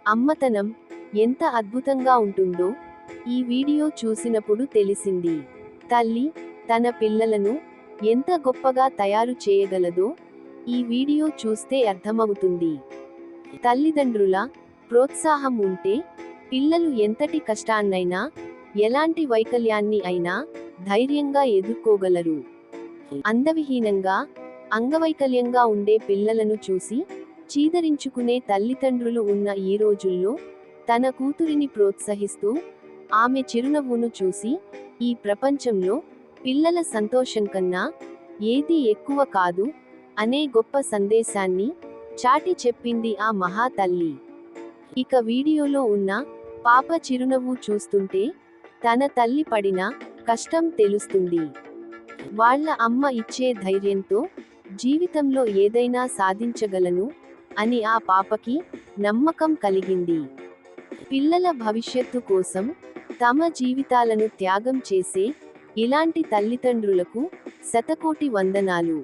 అమ్మతనం ఎంత అద్భుతంగా ఉంటుందో ఈ వీడియో చూసినప్పుడు తెలిసింది. తల్లి తన పిల్లలను ఎంత గొప్పగా తయారు చేయగలదో ఈ వీడియో చూస్తే అర్థమవుతుంది. తల్లిదండ్రుల ప్రోత్సాహం ఉంటే పిల్లలు ఎంతటి కష్టాన్నైనా, ఎలాంటి వైకల్యాన్ని అయినా ధైర్యంగా ఎదుర్కోగలరు. అందవిహీనంగా, అంగవైకల్యంగా ఉండే పిల్లలను చూసి చీదరించుకునే తల్లిదండ్రులు ఉన్న ఈ రోజుల్లో తన కూతురిని ప్రోత్సహిస్తూ ఆమె చిరునవ్వును చూసి ఈ ప్రపంచంలో పిల్లల సంతోషం కన్నా ఏదీ ఎక్కువ కాదు అనే గొప్ప సందేశాన్ని చాటి చెప్పింది ఆ మహా తల్లి. ఇక వీడియోలో ఉన్న పాప చిరునవ్వు చూస్తుంటే తన తల్లి పడిన కష్టం తెలుస్తుంది. వాళ్ళ అమ్మ ఇచ్చే ధైర్యంతో జీవితంలో ఏదైనా సాధించగలను అని ఆ పాపకి నమ్మకం కలిగింది. పిల్లల భవిష్యత్తు కోసం తమ జీవితాలను త్యాగం చేసే ఇలాంటి తల్లిదండ్రులకు శతకోటి వందనాలు.